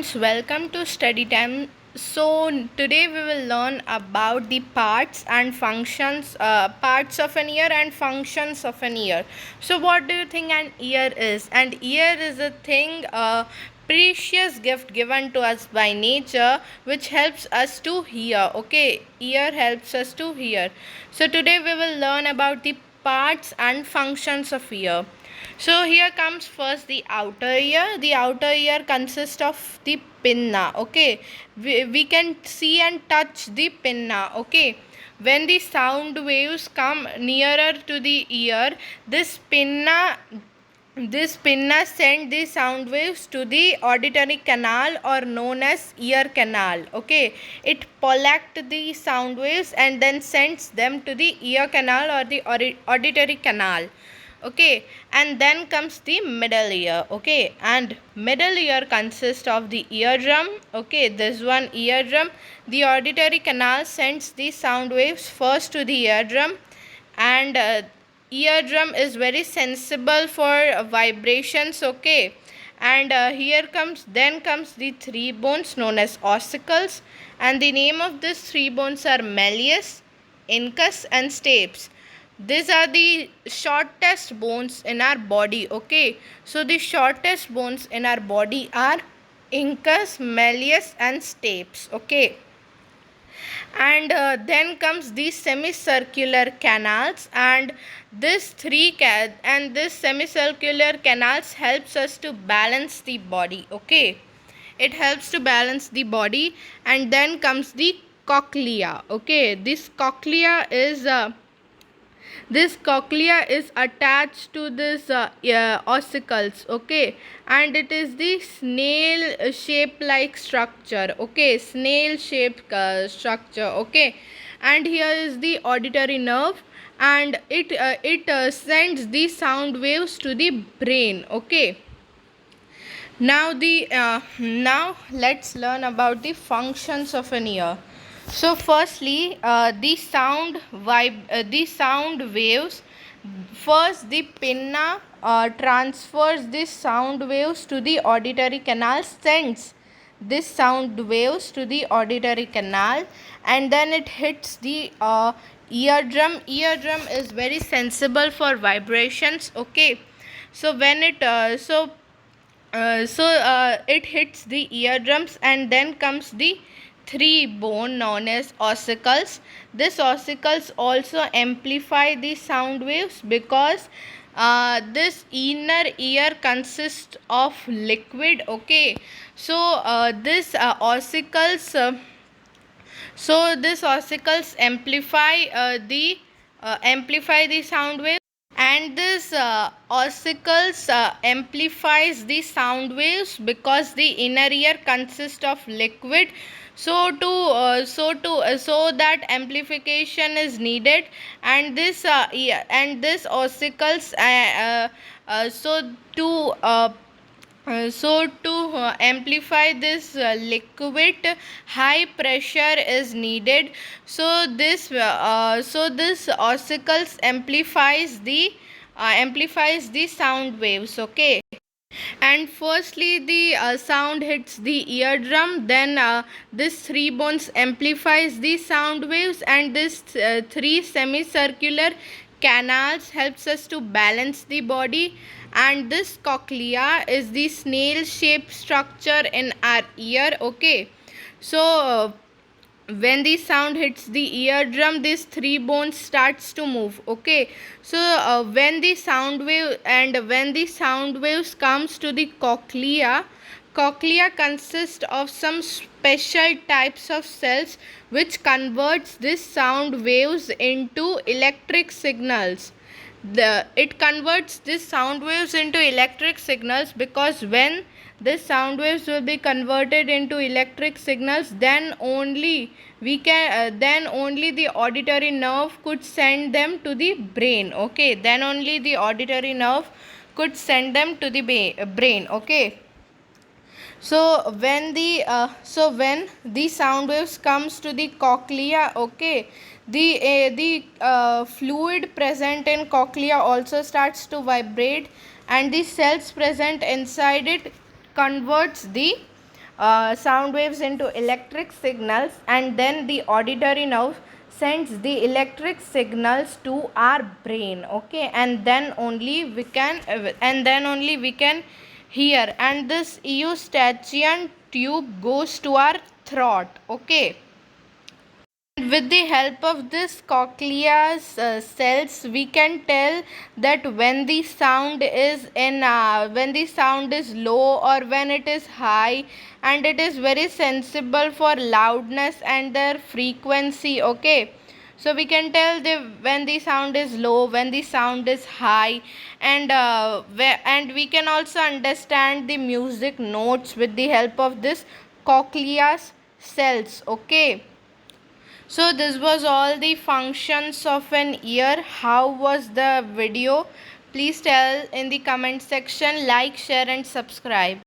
students, welcome to study time. So today we will learn about the parts and functions, parts of an ear and functions of an ear. So what do you think an ear is? An ear is a thing, a precious gift given to us by nature, which helps us to hear. Okay, ear helps us to hear. So today we will learn about the parts and functions of ear. So here comes first the outer ear. The outer ear consists of the pinna. Okay, we can see and touch the pinna. Okay, when the sound waves come nearer to the ear, this pinna send the sound waves to the auditory canal, or known as ear canal. Okay, it collects the sound waves and then sends them to the ear canal or the auditory canal. Okay, and then comes the middle ear. Okay, and middle ear consists of the eardrum. Okay, this one eardrum. The auditory canal sends the sound waves first to the eardrum, and eardrum is very sensible for vibrations. Okay, and then comes the three bones known as ossicles, and the name of these three bones are malleus, incus and stapes. These are the shortest bones in our body. Okay, so the shortest bones in our body are incus, malleus and stapes. Okay, and then comes the semicircular canals, and this semicircular canals helps us to balance the body. Okay, it helps to balance the body. And then comes the cochlea. Okay, this cochlea is attached to this ossicles. Okay, and it is the snail shape like structure. Okay, snail shaped structure. Okay, and here is the auditory nerve, and it sends the sound waves to the brain. Okay, now let's learn about the functions of an ear. So firstly, the sound waves. First, the pinna transfers the sound waves to the auditory canal, sends this sound waves to the auditory canal, and then it hits the eardrum. Eardrum is very sensible for vibrations. Okay, so when it hits the eardrums, and then comes the three bone known as ossicles. This ossicles also amplify the sound waves, because this inner ear consists of liquid. Okay, so this ossicles amplify the sound waves, and this ossicles amplifies the sound waves because the inner ear consists of liquid. So that amplification is needed, and this ossicles to amplify this liquid, high pressure is needed. So this ossicles amplifies the sound waves. Okay, and firstly the sound hits the eardrum, then this three bones amplifies the sound waves, and this three semicircular canals helps us to balance the body, and this cochlea is the snail shaped structure in our ear. Okay, so when the sound hits the eardrum, these three bones starts to move. Okay, so when the sound waves comes to the cochlea consists of some special types of cells which converts this sound waves into electric signals. It converts this sound waves into electric signals, because when this sound waves will be converted into electric signals, then only the auditory nerve could send them to the brain. Okay, then only the auditory nerve could send them to the brain. Okay, so when the sound waves comes to the cochlea. Okay, the fluid present in cochlea also starts to vibrate, and the cells present inside it converts the sound waves into electric signals, and then the auditory nerve sends the electric signals to our brain, okay, and then only we can hear, and this eustachian tube goes to our throat, okay. With the help of this cochlea's cells, we can tell that when the sound is low or when it is high, and it is very sensible for loudness and their frequency, okay. So we can tell when the sound is low, when the sound is high, and we can also understand the music notes with the help of this cochlea's cells, okay. So this was all the functions of an ear. How was the video? Please tell in the comment section. Like, share and subscribe.